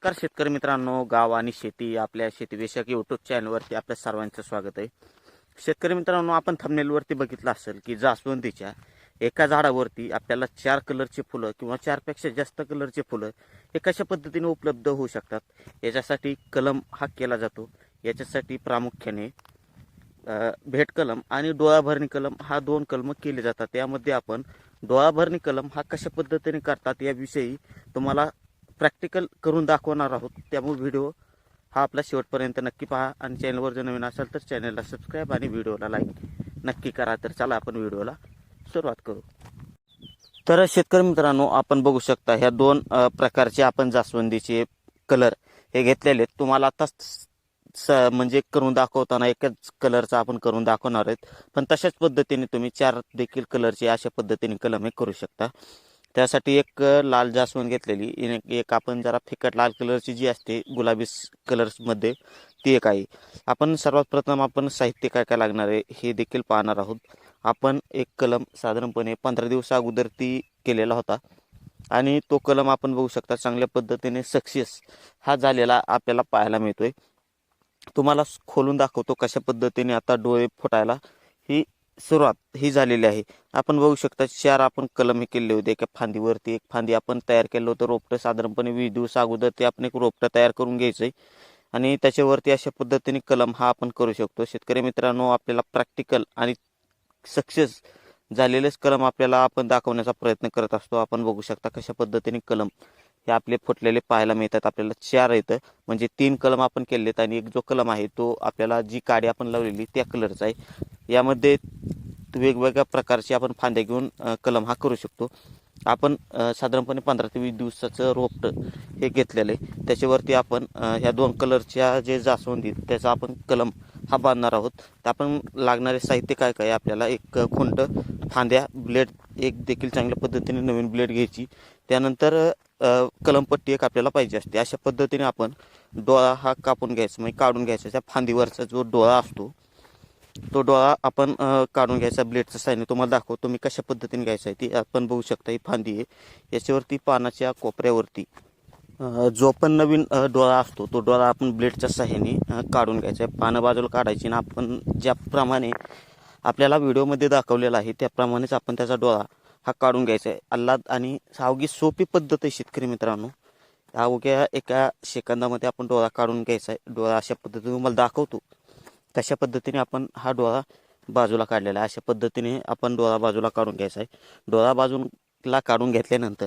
नमस्कार शेतकरी मित्रांनो, गाव आणि शेती आपल्या शेतीविषयक यूट्यूब चॅनलवरती आपल्या सर्वांचं स्वागत आहे. शेतकरी मित्रांनो, आपण थंबनेलवरती बघितलं असेल की जास्वंदीच्या एका झाडावरती आपल्याला 4 कलरची फुलं किंवा 4 पेक्षा जास्त कलरची फुलं हे कशा पद्धतीने उपलब्ध होऊ शकतात, याच्यासाठी कलम हा केला जातो. याच्यासाठी प्रामुख्याने भेट कलम आणि डोळाभरणी कलम हा 2 कलम केले जातात. त्यामध्ये आपण डोळाभरणी कलम हा कशा पद्धतीने करतात याविषयी तुम्हाला प्रॅक्टिकल करून दाखवणार आहोत. त्यामुळे व्हिडिओ हा आपला शेवटपर्यंत नक्की पहा आणि चॅनलवर जर नवीन असाल तर चॅनलला सबस्क्राईब आणि व्हिडिओला लाईक नक्की करा. तर चला आपण व्हिडिओला सुरुवात करू. तर शेतकरी मित्रांनो, आपण बघू शकता ह्या 2 प्रकारचे आपण जास्वंदीचे कलर हे घेतलेले तुम्हाला आता म्हणजे करून दाखवताना एकच कलरचा आपण करून दाखवणार आहेत, पण तशाच पद्धतीने तुम्ही 4 देखील कलरचे अशा पद्धतीने कलम हे करू शकता. त्यासाठी एक लाल जास्वंद घेतलेली, एक आपण जरा फिकट लाल कलरची जी असते गुलाबी कलर्समध्ये ती एक आहे. आपण सर्वात प्रथम आपण साहित्य काय काय लागणार आहे हे देखील पाहणार आहोत. आपण एक कलम साधारणपणे 15 दिवसा अगोदर ती केलेला होता आणि तो कलम आपण बघू शकता चांगल्या पद्धतीने सक्सेस हा झालेला आपल्याला पाहायला मिळतोय. तुम्हाला खोलून दाखवतो कशा पद्धतीने आता डोळे फुटायला ही सुरुवात ही झालेली आहे. आपण बघू शकता 4 आपण कलम हे केले होते. एका फांदीवरती एक फांदी आपण तयार केलं होतं. रोपटं साधारणपणे 20 दिवस अगोदर ते आपण एक रोपटं तयार करून घ्यायचं आहे आणि त्याच्यावरती अशा पद्धतीने कलम हा आपण करू शकतो. शेतकरी मित्रांनो, आपल्याला प्रॅक्टिकल आणि सक्सेस झालेलेच कलम आपल्याला आपण दाखवण्याचा प्रयत्न करत असतो. आपण बघू शकता कशा पद्धतीने कलम हे आपले फुटलेले पाहायला मिळतात. आपल्याला 4 येतं, म्हणजे 3 कलम आपण केलेत आणि एक जो कलम आहे तो आपल्याला जी काडी आपण लावलेली त्या कलरचा आहे. यामध्ये वेगवेगळ्या प्रकारचे आपण फांद्या घेऊन कलम हा करू शकतो. आपण साधारणपणे 15 ते 20 दिवसाचं रोपटं हे घेतलेलं आहे. त्याच्यावरती आपण ह्या 2 कलरच्या जे जास्वंदी त्याचा आपण कलम हा बांधणार आहोत. तर आपण लागणारे साहित्य काय काय आपल्याला एक खुंट, फांद्या, ब्लेड एक देखील चांगल्या पद्धतीने नवीन ब्लेड घ्यायची. त्यानंतर कलमपट्टी एक आपल्याला पाहिजे असते. अशा पद्धतीने आपण डोळा हा कापून घ्यायचा, म्हणजे काढून घ्यायचा. त्या फांदीवरचा जो डोळा असतो तो डोळा आपण काढून घ्यायचा ब्लेडच्या साहाय्याने. तुम्हाला दाखवतो मी कशा पद्धतीने घ्यायचा आहे. ती आपण बघू शकता ही फांदी आहे. याच्यावरती पानाच्या कोपऱ्यावरती जो पण नवीन डोळा असतो तो डोळा आपण ब्लेडच्या साहाय्याने काढून घ्यायचा आहे. पानं बाजूला काढायची आणि आपण ज्याप्रमाणे आपल्याला व्हिडिओमध्ये दाखवलेला आहे त्याप्रमाणेच आपण त्याचा डोळा हा काढून घ्यायचा आहे. आल्हाद आणि अवघी सोपी पद्धत आहे शेतकरी मित्रांनो. अवघ्या एका सेकंदामध्ये आपण डोळा काढून घ्यायचा आहे. डोळा अशा पद्धतीने तुम्हाला दाखवतो तशा पद्धतीने आपण हा डोळा बाजूला काढलेला आहे. अशा पद्धतीने आपण डोळा बाजूला काढून घ्यायचा आहे. डोळा बाजूला काढून घेतल्यानंतर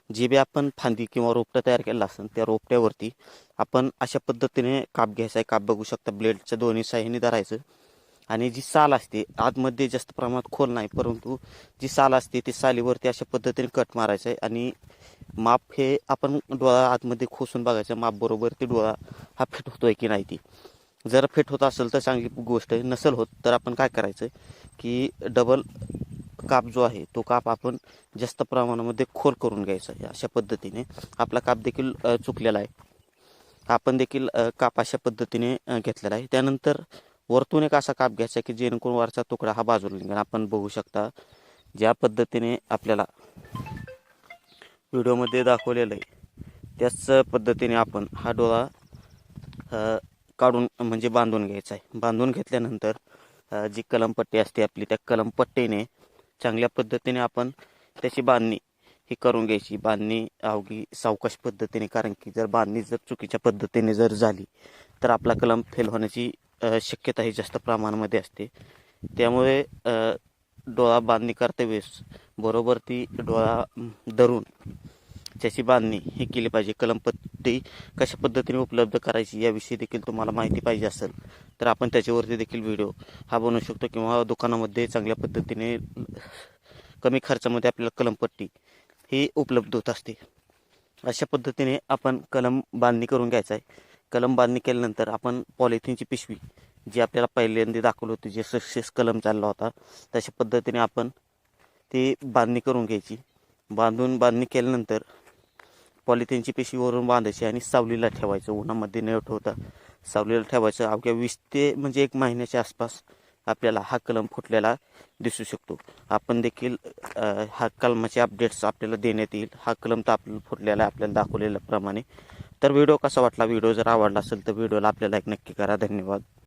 जी बी आपण फांदी किंवा रोपटं तयार केलं असेल त्या रोपट्यावरती आपण अशा पद्धतीने काप घ्यायचा आहे. काप बघू शकता ब्लेडच्या दोन्ही साह्याने धरायचं आणि जी साल असते आतमध्ये जास्त प्रमाणात खोल नाही, परंतु जी साल असते ती सालीवरती अशा पद्धतीने कट मारायचं आहे आणि माप हे आपण डोळा आतमध्ये खोसून बघायचं. माप बरोबर ती डोळा हा फिट होतोय की नाही. ती जर फिट होत असेल तर चांगली गोष्ट आहे, नसेल होत तर आपण काय करायचं की डबल काप जो आहे तो काप आपण जास्त प्रमाणामध्ये खोल करून घ्यायचा आहे. अशा पद्धतीने आपला काप देखील चुकलेला आहे. आपण देखील काप अशा पद्धतीने घेतलेला आहे. त्यानंतर वरतून एक असा काप घ्यायचा की जेणेकरून वरचा तुकडा हा बाजूला निघेल. आपण बघू शकता ज्या पद्धतीने आपल्याला व्हिडिओमध्ये दाखवलेलं आहे त्याच पद्धतीने आपण हा डोळा काढून म्हणजे बांधून घ्यायचा आहे. बांधून घेतल्यानंतर जी कलमपट्टी असते आपली त्या कलमपट्टीने चांगल्या पद्धतीने आपण त्याची बांधणी ही करून घ्यायची. बांधणी अवघी सावकाश पद्धतीने, कारण की जर बांधणी जर चुकीच्या पद्धतीने जर झाली तर आपला कलम फेल होण्याची शक्यता ही जास्त प्रमाणामध्ये असते. त्यामुळे डोळा बांधणी करते वेळेस बरोबर ती डोळा धरून त्याची बांधणी ही केली पाहिजे. कलमपट्टी कशा पद्धतीने उपलब्ध करायची याविषयी देखील तुम्हाला माहिती पाहिजे असेल तर आपण त्याच्यावरती देखील व्हिडिओ हा बनवू शकतो किंवा दुकानामध्ये चांगल्या पद्धतीने कमी खर्चामध्ये आपल्याला कलमपट्टी ही उपलब्ध होत असते. अशा पद्धतीने आपण कलम बांधणी करून घ्यायचा आहे. कलम बांधणी केल्यानंतर आपण पॉलिथिनची पिशवी जी आपल्याला पहिल्यांदा दाखवली होती, जे सक्सेस कलम चालला होता तशा पद्धतीने आपण ती बांधणी करून घ्यायची. बांधणी केल्यानंतर पॉलिथिनची पिशवीवरून बांधायची आणि सावलीला ठेवायचं. उन्हामध्ये न ठेवता सावलीला ठेवायचं. अवघ्या 20 ते म्हणजे 1 महिन्याच्या आसपास आपल्याला हा कलम फुटलेला दिसू शकतो. आपण देखील हा कलमाचे अपडेट्स आपल्याला देण्यात येईल. हा कलम तर आपल्याला फुटलेला आपल्याला दाखवलेल्याप्रमाणे तर व्हिडिओ कसा वाटला, व्हिडिओ जर आवडला असेल तर व्हिडिओला आपल्याला एक नक्की करा. धन्यवाद.